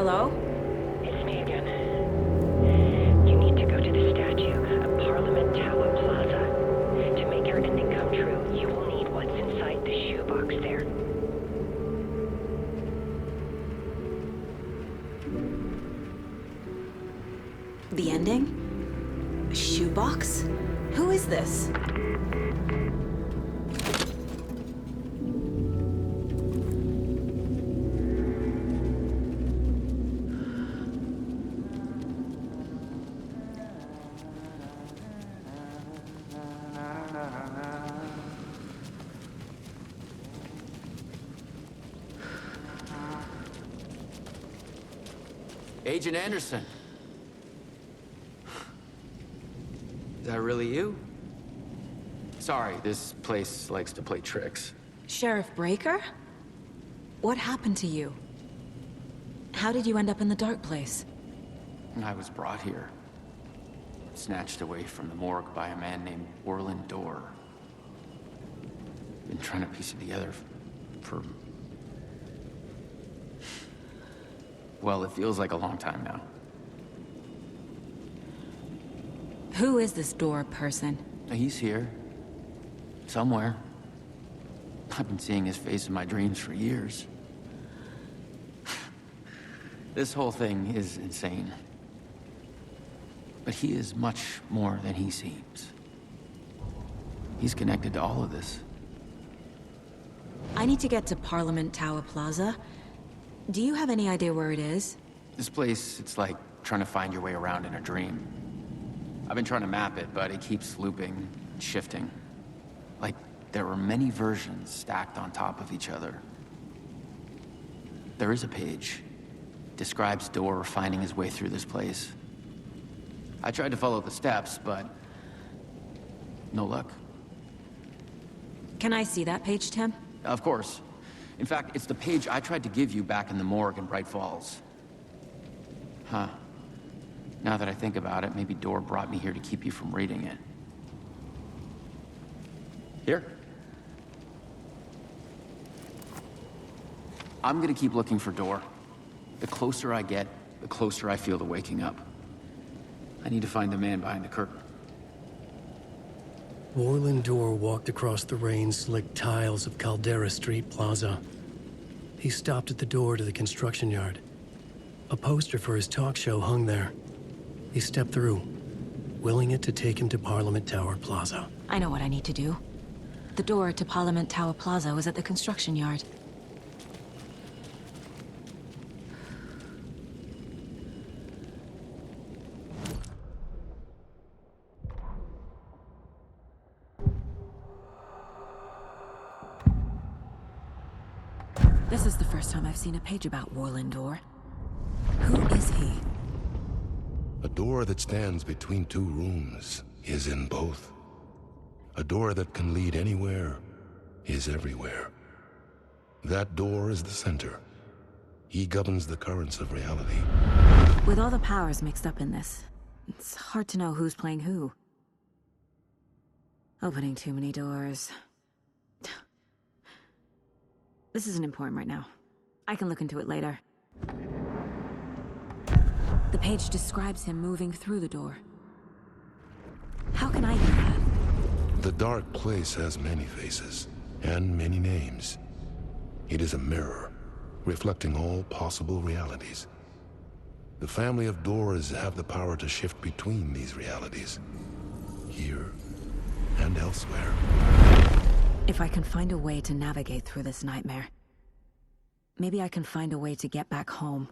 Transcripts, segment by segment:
Hello? It's me again. You need to go to the statue at Parliament Tower Plaza. To make your ending come true, you will need what's inside the shoebox there. The ending? A shoebox? Who is this? Agent Anderson. Is that really you? Sorry, this place likes to play tricks. Sheriff Breaker? What happened to you? How did you end up in the dark place? I was brought here. Snatched away from the morgue by a man named Orland Dorr. Been trying to piece it together for... Well, it feels like a long time now. Who is this Dorr person? He's here. Somewhere. I've been seeing his face in my dreams for years. This whole thing is insane. But he is much more than he seems. He's connected to all of this. I need to get to Parliament Tower Plaza. Do you have any idea where it is? This place, it's like trying to find your way around in a dream. I've been trying to map it, but it keeps looping, shifting. Like there were many versions stacked on top of each other. There is a page. Describes Dorr finding his way through this place. I tried to follow the steps, but no luck. Can I see that page, Tim? Of course. In fact, it's the page I tried to give you back in the morgue in Bright Falls. Huh. Now that I think about it, maybe Dorr brought me here to keep you from reading it. Here. I'm gonna keep looking for Dorr. The closer I get, the closer I feel to waking up. I need to find the man behind the curtain. Orland Dorr walked across the rain-slicked tiles of Caldera Street Plaza. He stopped at the door to the construction yard. A poster for his talk show hung there. He stepped through, willing it to take him to Parliament Tower Plaza. I know what I need to do. The door to Parliament Tower Plaza was at the construction yard. This is the first time I've seen a page about Orland Dorr. Who is he? A door that stands between two rooms is in both. A door that can lead anywhere is everywhere. That door is the center. He governs the currents of reality. With all the powers mixed up in this, it's hard to know who's playing who. Opening too many doors. This isn't important right now. I can look into it later. The page describes him moving through the door. How can I do that? The dark place has many faces and many names. It is a mirror, reflecting all possible realities. The family of Dorrs have the power to shift between these realities, here and elsewhere. If I can find a way to navigate through this nightmare, maybe I can find a way to get back home.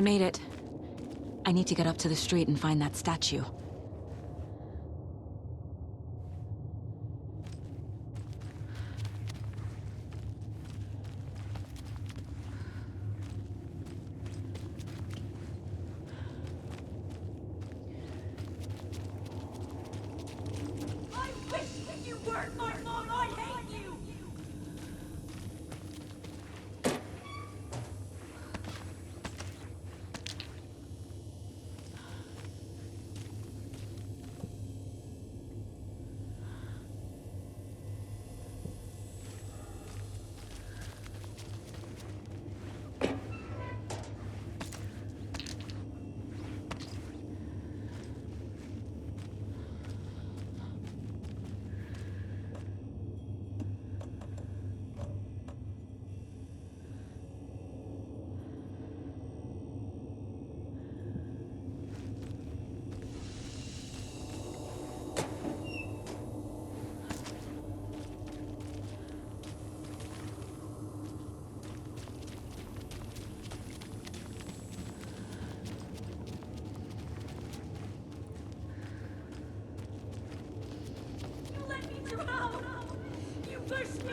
I made it. I need to get up to the street and find that statue.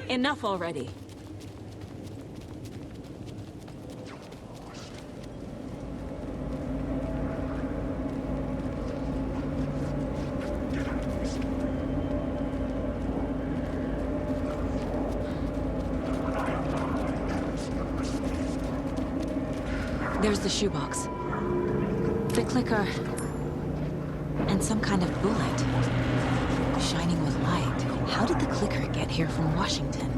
Enough already. There's the shoebox. The clicker. And some kind of bullet. Shining with light. How did the clicker get here from Washington?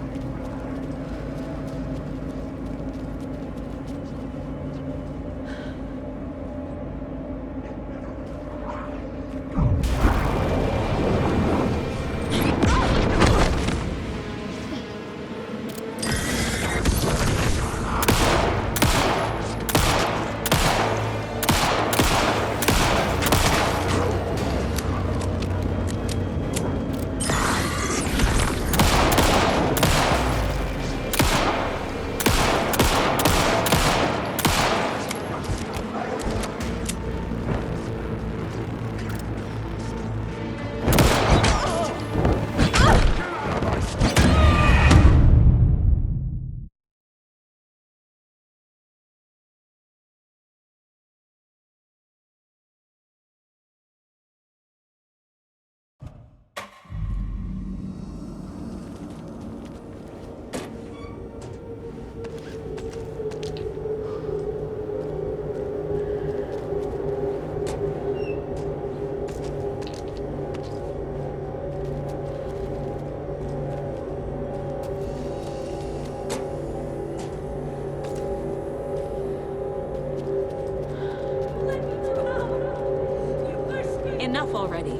Enough already.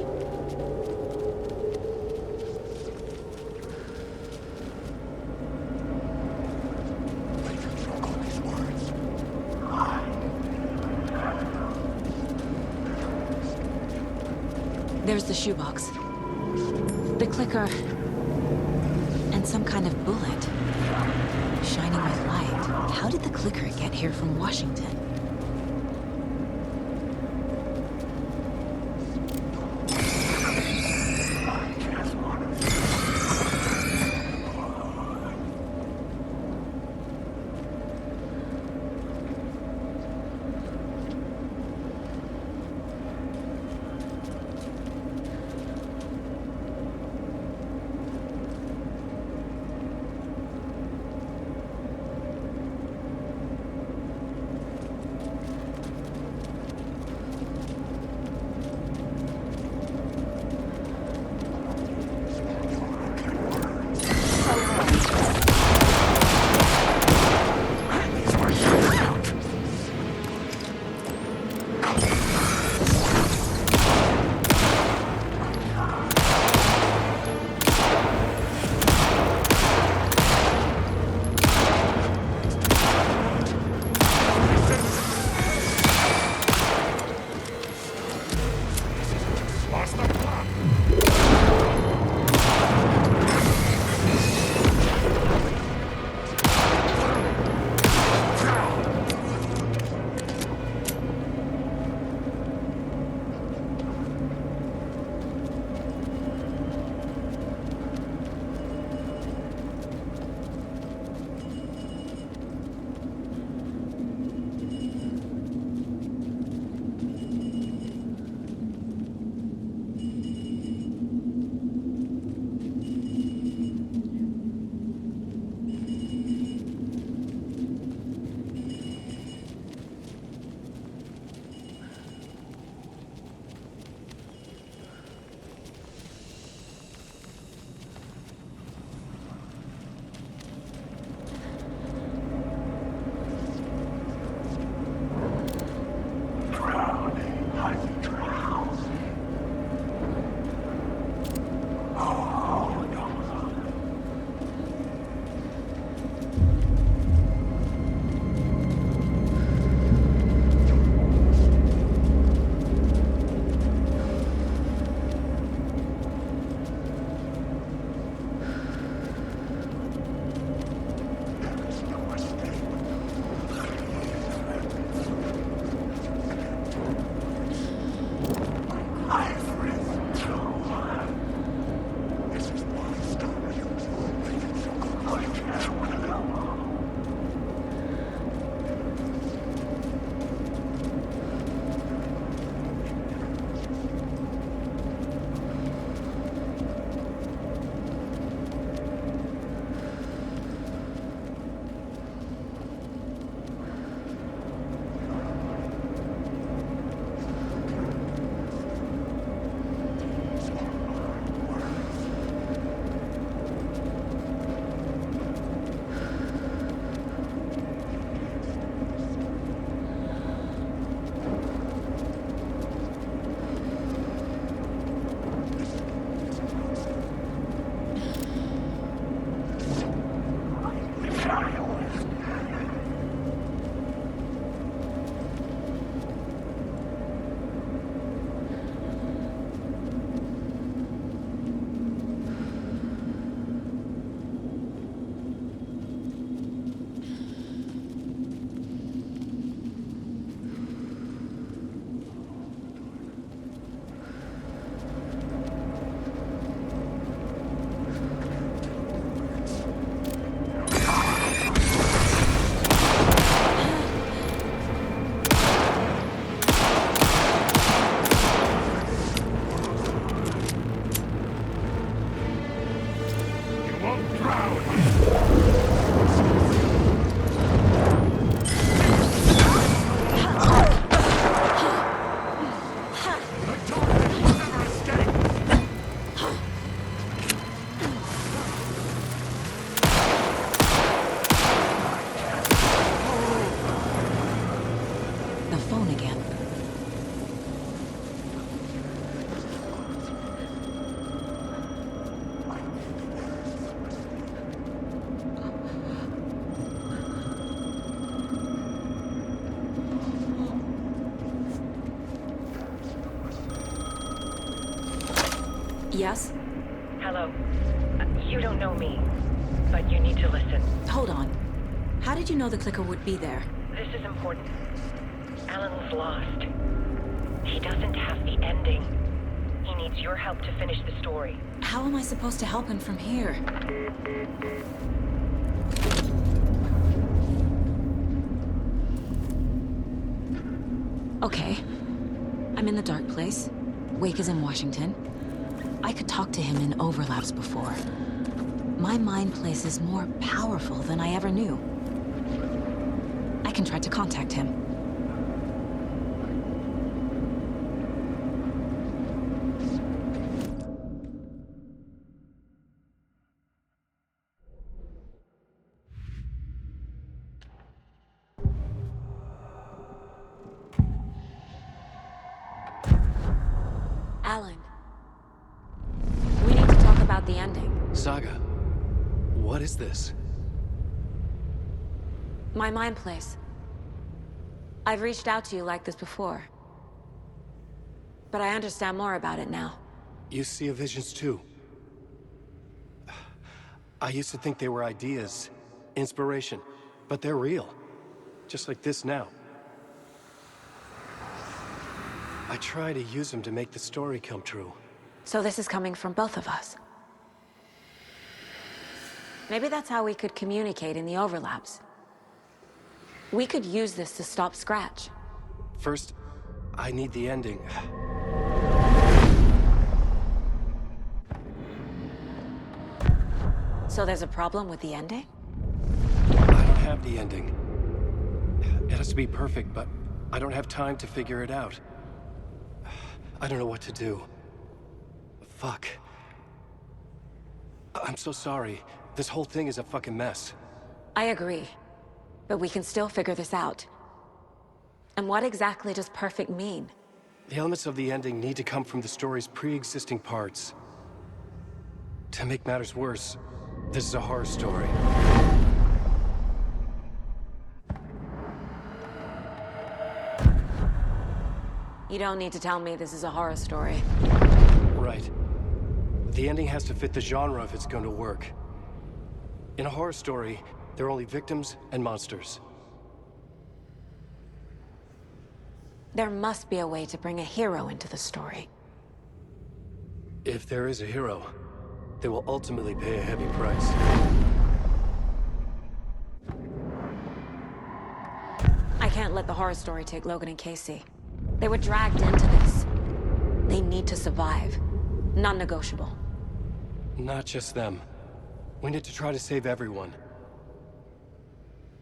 There's the shoebox. The clicker. And some kind of bullet. Shining with light. How did the clicker get here from Washington? Yes? Hello. You don't know me, but you need to listen. Hold on. How did you know the clicker would be there? This is important. Alan's lost. He doesn't have the ending. He needs your help to finish the story. How am I supposed to help him from here? Okay. I'm in the dark place. Wake is in Washington. I could talk to him in overlaps before. My mind place is more powerful than I ever knew. I can try to contact him. Alan. We need to talk about the ending. Saga, what is this? My mind place. I've reached out to you like this before. But I understand more about it now. You see visions too. I used to think they were ideas, inspiration, but they're real. Just like this now. I try to use them to make the story come true. So this is coming from both of us. Maybe that's how we could communicate in the overlaps. We could use this to stop Scratch. First, I need the ending. So there's a problem with the ending? I don't have the ending. It has to be perfect, but I don't have time to figure it out. I don't know what to do. Fuck. I'm so sorry. This whole thing is a fucking mess. I agree. But we can still figure this out. And what exactly does perfect mean? The elements of the ending need to come from the story's pre-existing parts. To make matters worse, this is a horror story. You don't need to tell me this is a horror story. Right. The ending has to fit the genre if it's going to work. In a horror story, there are only victims and monsters. There must be a way to bring a hero into the story. If there is a hero, they will ultimately pay a heavy price. I can't let the horror story take Logan and Casey. They were dragged into this. They need to survive. Non-negotiable. Not just them. We need to try to save everyone.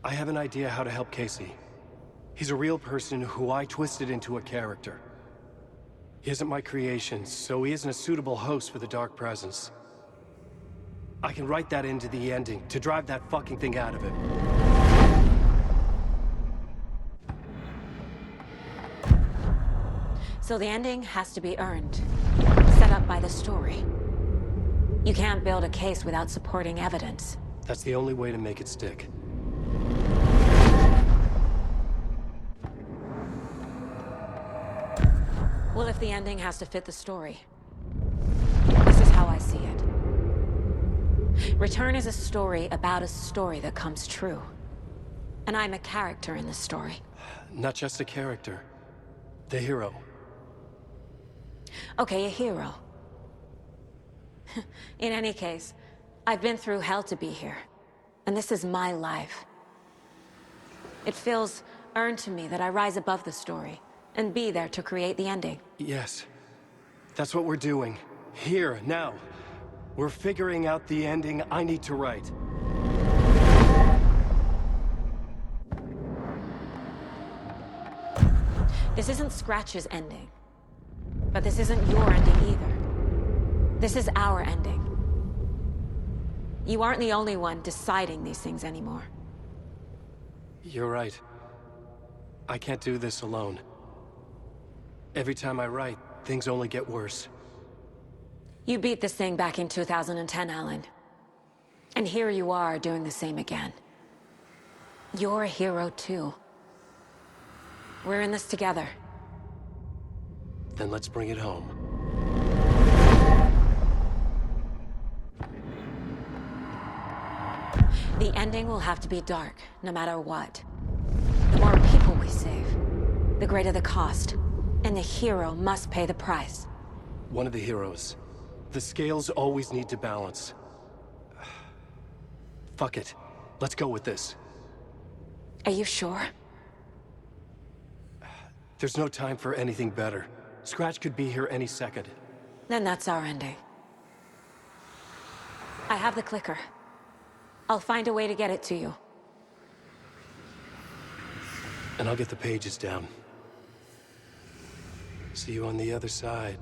I have an idea how to help Casey. He's a real person who I twisted into a character. He isn't my creation, so he isn't a suitable host for the Dark Presence. I can write that into the ending to drive that fucking thing out of him. So the ending has to be earned. Set up by the story. You can't build a case without supporting evidence. That's the only way to make it stick. Well, if the ending has to fit the story, this is how I see it. Return is a story about a story that comes true. And I'm a character in this story. Not just a character. The hero. Okay, a hero. In any case, I've been through hell to be here. And this is my life. It feels earned to me that I rise above the story and be there to create the ending. Yes. That's what we're doing. Here, now. We're figuring out the ending I need to write. This isn't Scratch's ending. But this isn't your ending either. This is our ending. You aren't the only one deciding these things anymore. You're right. I can't do this alone. Every time I write, things only get worse. You beat this thing back in 2010, Alan. And here you are doing the same again. You're a hero too. We're in this together. Then let's bring it home. The ending will have to be dark, no matter what. The more people we save, the greater the cost. And the hero must pay the price. One of the heroes. The scales always need to balance. Fuck it. Let's go with this. Are you sure? There's no time for anything better. Scratch could be here any second. Then that's our ending. I have the clicker. I'll find a way to get it to you. And I'll get the pages down. See you on the other side.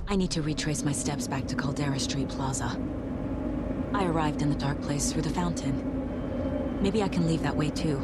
I need to retrace my steps back to Caldera Street Plaza. I arrived in the dark place through the fountain. Maybe I can leave that way too.